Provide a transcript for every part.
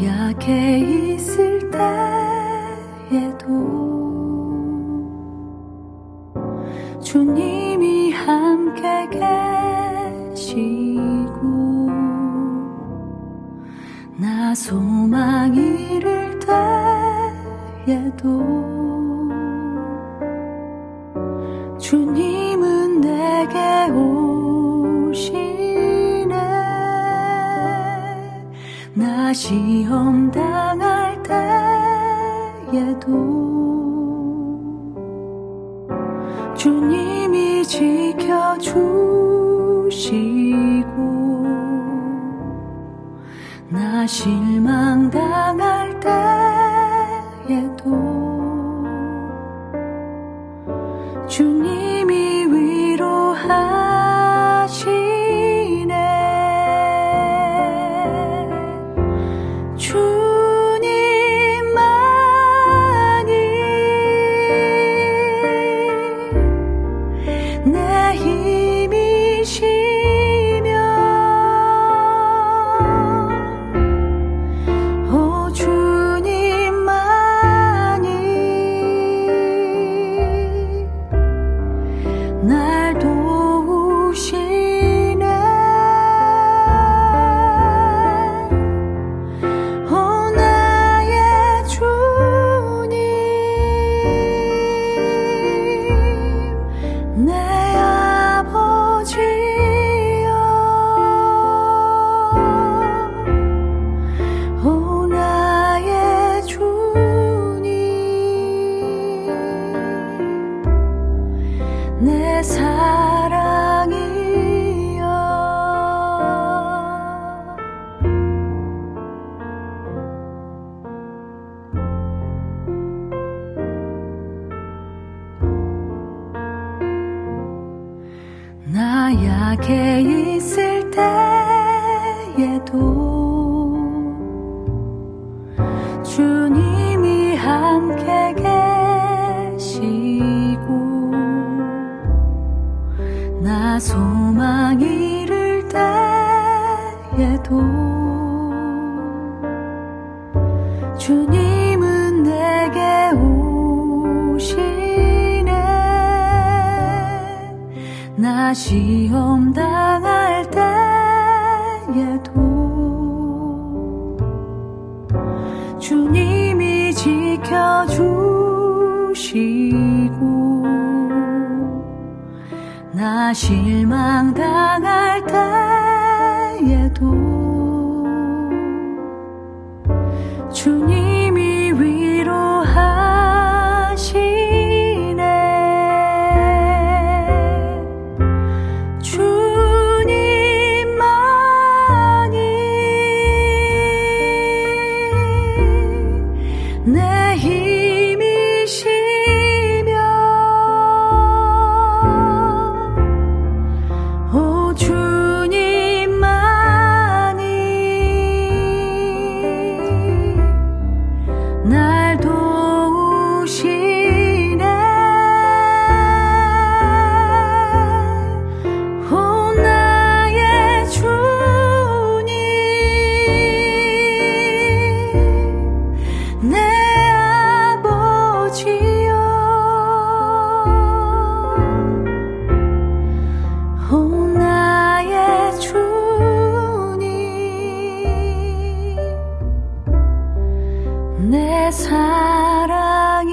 약해 있을 때에도 주님이 함께 계시고 나 소망 잃을 때에도 주님은 내게 오시네. 나 시험 당할 때에도 주님이 지켜주시고 나 실망 당할 때에도 주님이 위로하시네. 주님만이 내 힘이시며 오 주님만이 날 도우시네. 오 나의 주님 내 아버지여 오 나의 주님 내 사랑이여. 나 약해 있을 때에도 주님이 함께 계시고 나 소망 잃을 때에도 주님은 내게 오시네. 나 시험 당할 때에도 주님이 지켜주시고 나 실망 당할 때에도 주님이 위로하시네. 주님만이 내 힘이시며 오 주님만이 날 도우시네. 오 나의 주님 내 아버지여 오 나의 주님 내 사랑이여.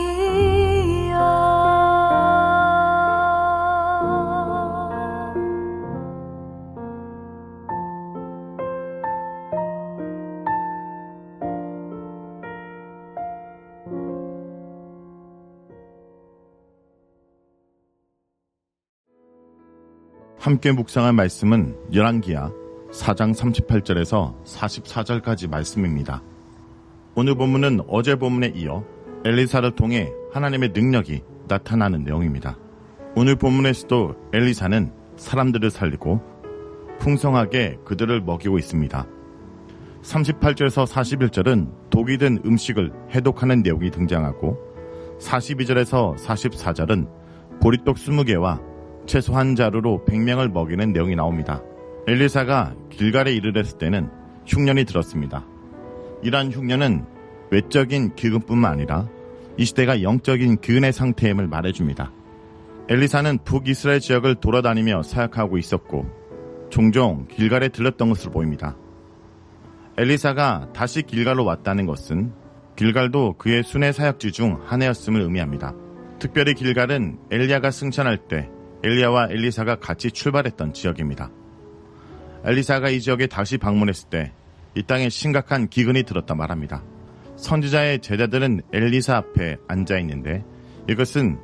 함께 묵상할 말씀은 열왕기하 4장 38절에서 44절까지 말씀입니다. 오늘 본문은 어제 본문에 이어 엘리사를 통해 하나님의 능력이 나타나는 내용입니다. 오늘 본문에서도 엘리사는 사람들을 살리고 풍성하게 그들을 먹이고 있습니다. 38절에서 41절은 독이 든 음식을 해독하는 내용이 등장하고 42절에서 44절은 보리떡 20개와 채소 한 자루로 100명을 먹이는 내용이 나옵니다. 엘리사가 길갈에 이르렀을 때는 흉년이 들었습니다. 이러한 흉년은 외적인 기근뿐만 아니라 이 시대가 영적인 기근의 상태임을 말해줍니다. 엘리사는 북이스라엘 지역을 돌아다니며 사역하고 있었고 종종 길갈에 들렀던 것으로 보입니다. 엘리사가 다시 길갈로 왔다는 것은 길갈도 그의 순회 사역지 중 하나였음을 의미합니다. 특별히 길갈은 엘리야가 승천할 때 엘리야와 엘리사가 같이 출발했던 지역입니다. 엘리사가 이 지역에 다시 방문했을 때 이 땅에 심각한 기근이 들었다 말합니다. 선지자의 제자들은 엘리사 앞에 앉아 있는데 이것은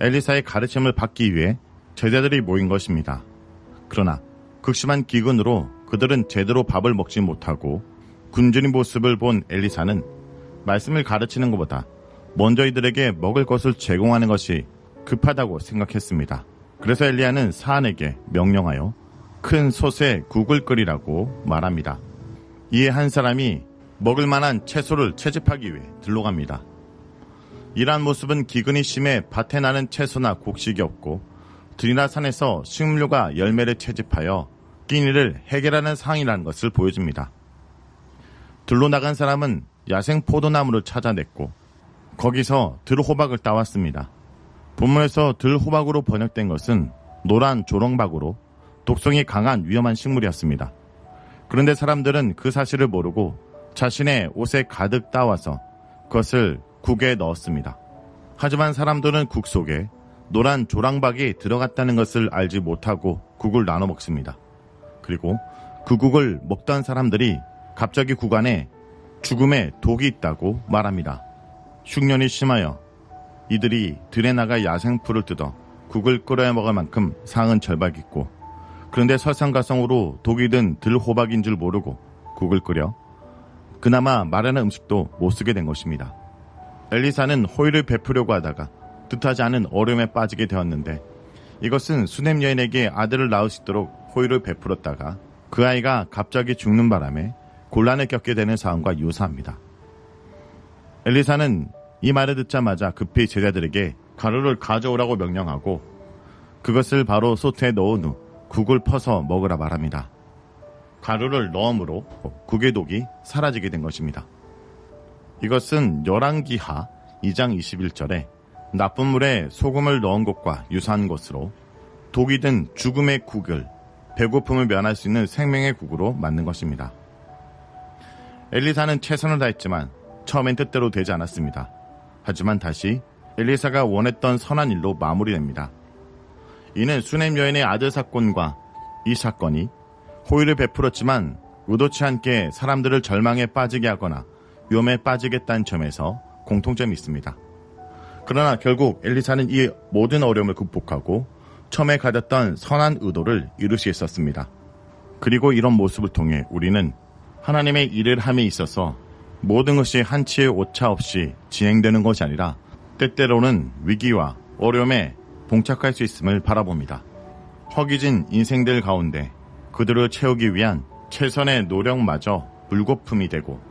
엘리사의 가르침을 받기 위해 제자들이 모인 것입니다. 그러나 극심한 기근으로 그들은 제대로 밥을 먹지 못하고 굶주린 모습을 본 엘리사는 말씀을 가르치는 것보다 먼저 이들에게 먹을 것을 제공하는 것이 급하다고 생각했습니다. 그래서 엘리야는 사안에게 명령하여 큰 솥에 국을 끓이라고 말합니다. 이에 한 사람이 먹을 만한 채소를 채집하기 위해 들러갑니다. 이러한 모습은 기근이 심해 밭에 나는 채소나 곡식이 없고 들이나 산에서 식물과 열매를 채집하여 끼니를 해결하는 상황이라는 것을 보여줍니다. 들로 나간 사람은 야생 포도나무를 찾아냈고 거기서 들호박을 따왔습니다. 본문에서 들호박으로 번역된 것은 노란 조롱박으로 독성이 강한 위험한 식물이었습니다. 그런데 사람들은 그 사실을 모르고 자신의 옷에 가득 따와서 그것을 국에 넣었습니다. 하지만 사람들은 국 속에 노란 조랑박이 들어갔다는 것을 알지 못하고 국을 나눠 먹습니다. 그리고 그 국을 먹던 사람들이 갑자기 국 안에 죽음의 독이 있다고 말합니다. 흉년이 심하여 이들이 들에 나가 야생풀을 뜯어 국을 끓여 먹을 만큼 상은 절박했고 그런데 설상가성으로 독이 든 들호박인 줄 모르고 국을 끓여 그나마 마련한 음식도 못 쓰게 된 것입니다. 엘리사는 호의를 베푸려고 하다가 뜻하지 않은 어려움에 빠지게 되었는데 이것은 수넴 여인에게 아들을 낳을 수 있도록 호의를 베풀었다가 그 아이가 갑자기 죽는 바람에 곤란을 겪게 되는 상황과 유사합니다. 엘리사는 이 말을 듣자마자 급히 제자들에게 가루를 가져오라고 명령하고 그것을 바로 솥에 넣은 후 국을 퍼서 먹으라 말합니다. 가루를 넣음으로 국의 독이 사라지게 된 것입니다. 이것은 열왕기하 2장 21절에 나쁜 물에 소금을 넣은 것과 유사한 것으로 독이 든 죽음의 국을 배고픔을 면할 수 있는 생명의 국으로 만든 것입니다. 엘리사는 최선을 다했지만 처음엔 뜻대로 되지 않았습니다. 하지만 다시 엘리사가 원했던 선한 일로 마무리됩니다. 이는 수넴 여인의 아들 사건과 이 사건이 호의를 베풀었지만 의도치 않게 사람들을 절망에 빠지게 하거나 위험에 빠지겠다는 점에서 공통점이 있습니다. 그러나 결국 엘리사는 이 모든 어려움을 극복하고 처음에 가졌던 선한 의도를 이룰 수 있었습니다. 그리고 이런 모습을 통해 우리는 하나님의 일을 함에 있어서 모든 것이 한치의 오차 없이 진행되는 것이 아니라 때때로는 위기와 어려움에 봉착할 수 있음을 바라봅니다. 허기진 인생들 가운데 그들을 채우기 위한 최선의 노력마저 물거품이 되고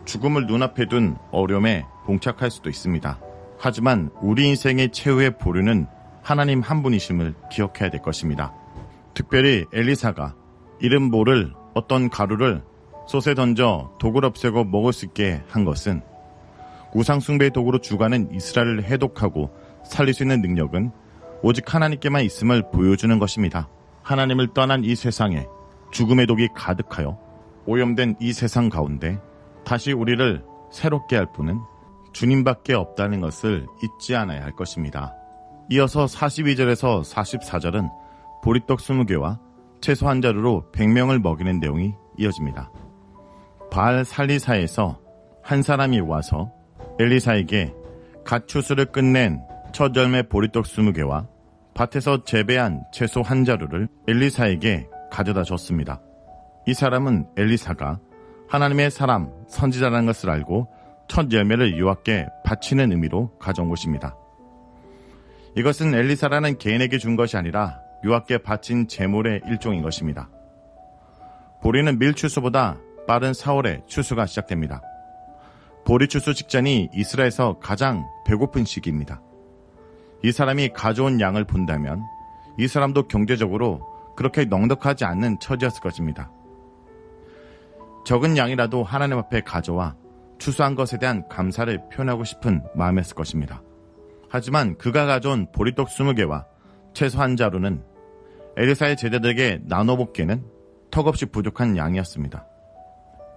죽음을 눈앞에 둔 어려움에 봉착할 수도 있습니다. 하지만 우리 인생의 최후의 보루는 하나님 한 분이심을 기억해야 될 것입니다. 특별히 엘리사가 이름 모를 어떤 가루를 솥에 던져 독을 없애고 먹을 수 있게 한 것은 우상숭배의 도구로 주가는 이스라엘을 해독하고 살릴 수 있는 능력은 오직 하나님께만 있음을 보여주는 것입니다. 하나님을 떠난 이 세상에 죽음의 독이 가득하여 오염된 이 세상 가운데 다시 우리를 새롭게 할 분은 주님밖에 없다는 것을 잊지 않아야 할 것입니다. 이어서 42절에서 44절은 보리떡 20개와 채소 1자루로 100명을 먹이는 내용이 이어집니다. 바알 살리사에서 한 사람이 와서 엘리사에게 갓 추수를 끝낸 첫 열매 보리떡 20개와 밭에서 재배한 채소 1자루를 엘리사에게 가져다 줬습니다. 이 사람은 엘리사가 하나님의 사람 선지자라는 것을 알고 첫 열매를 유아께 바치는 의미로 가져온 것입니다. 이것은 엘리사라는 개인에게 준 것이 아니라 유아께 바친 제물의 일종인 것입니다. 보리는 밀 추수보다 빠른 4월에 추수가 시작됩니다. 보리 추수 직전이 이스라엘에서 가장 배고픈 시기입니다. 이 사람이 가져온 양을 본다면 이 사람도 경제적으로 그렇게 넉넉하지 않는 처지였을 것입니다. 적은 양이라도 하나님 앞에 가져와 추수한 것에 대한 감사를 표현하고 싶은 마음이었을 것입니다. 하지만 그가 가져온 보리떡 20개와 채소 한 자루는 엘리사의 제자들에게 나눠 먹기에는 턱없이 부족한 양이었습니다.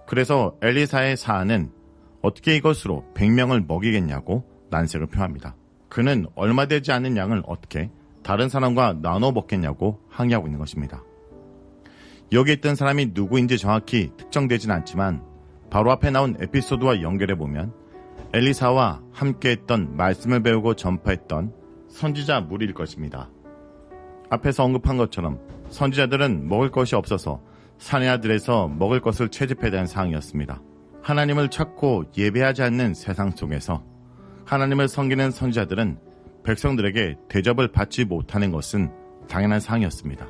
그래서 엘리사의 사안은 어떻게 이것으로 100명을 먹이겠냐고 난색을 표합니다. 그는 얼마 되지 않는 양을 어떻게 다른 사람과 나눠 먹겠냐고 항의하고 있는 것입니다. 여기 있던 사람이 누구인지 정확히 특정되진 않지만 바로 앞에 나온 에피소드와 연결해보면 엘리사와 함께했던 말씀을 배우고 전파했던 선지자 무리일 것입니다. 앞에서 언급한 것처럼 선지자들은 먹을 것이 없어서 산의 아들에서 먹을 것을 채집해야 되는 상황이었습니다. 하나님을 찾고 예배하지 않는 세상 속에서 하나님을 섬기는 선지자들은 백성들에게 대접을 받지 못하는 것은 당연한 상황이었습니다.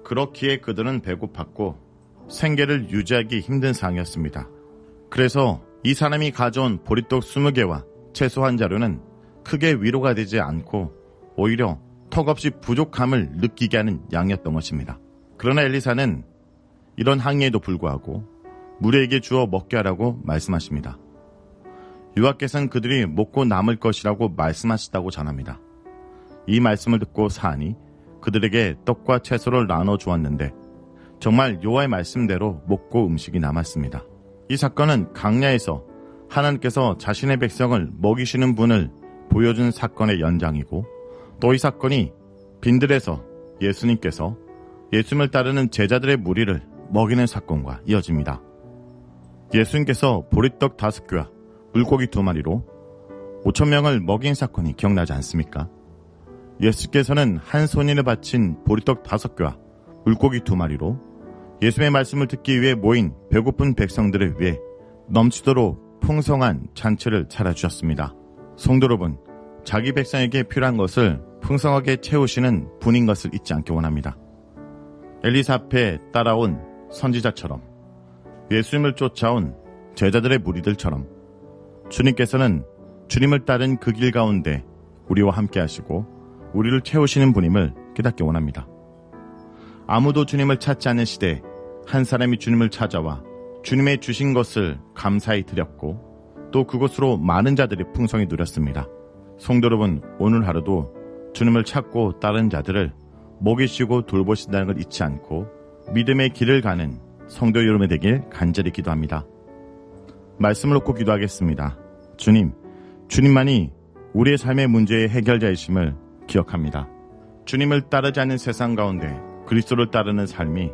그렇기에 그들은 배고팠고 생계를 유지하기 힘든 상황이었습니다. 그래서 이 사람이 가져온 보리떡 20개와 채소 한 자루는 크게 위로가 되지 않고 오히려 턱없이 부족함을 느끼게 하는 양이었던 것입니다. 그러나 엘리사는 이런 항의에도 불구하고 무리에게 주어 먹게 하라고 말씀하십니다. 여호와께서는 그들이 먹고 남을 것이라고 말씀하시다고 전합니다. 이 말씀을 듣고 사안이 그들에게 떡과 채소를 나눠 주었는데 정말 여호와의 말씀대로 먹고 음식이 남았습니다. 이 사건은 강야에서 하나님께서 자신의 백성을 먹이시는 분을 보여준 사건의 연장이고 또 이 사건이 빈들에서 예수님께서 예수님을 따르는 제자들의 무리를 먹이는 사건과 이어집니다. 예수님께서 보리떡 5개와 물고기 2마리로 5,000명을 먹인 사건이 기억나지 않습니까? 예수께서는 한 손인을 바친 보리떡 5개와 물고기 2마리로 예수의 말씀을 듣기 위해 모인 배고픈 백성들을 위해 넘치도록 풍성한 잔치를 차려주셨습니다. 성도 여러분, 자기 백성에게 필요한 것을 풍성하게 채우시는 분인 것을 잊지 않기 원합니다. 엘리사 앞에 따라온 선지자처럼 예수님을 쫓아온 제자들의 무리들처럼 주님께서는 주님을 따른 그 길 가운데 우리와 함께 하시고 우리를 채우시는 분임을 깨닫기 원합니다. 아무도 주님을 찾지 않는 시대에 한 사람이 주님을 찾아와 주님의 주신 것을 감사히 드렸고 또 그것으로 많은 자들이 풍성히 누렸습니다. 성도 여러분, 오늘 하루도 주님을 찾고 따른 자들을 먹이시고 돌보신다는 걸 잊지 않고 믿음의 길을 가는 성도 여러분이 되길 간절히 기도합니다. 말씀을 놓고 기도하겠습니다. 주님만이 우리의 삶의 문제의 해결자이심을 기억합니다. 주님을 따르지 않는 세상 가운데 그리스도를 따르는 삶이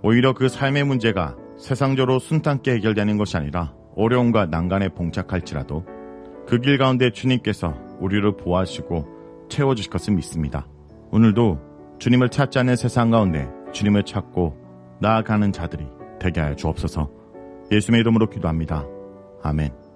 오히려 그 삶의 문제가 세상적으로 순탄하게 해결되는 것이 아니라 어려움과 난간에 봉착할지라도 그 길 가운데 주님께서 우리를 보호하시고 채워주실 것을 믿습니다. 오늘도 주님을 찾지 않는 세상 가운데 주님을 찾고 나아가는 자들이 되게 하여 주옵소서. 예수님의 이름으로 기도합니다. 아멘.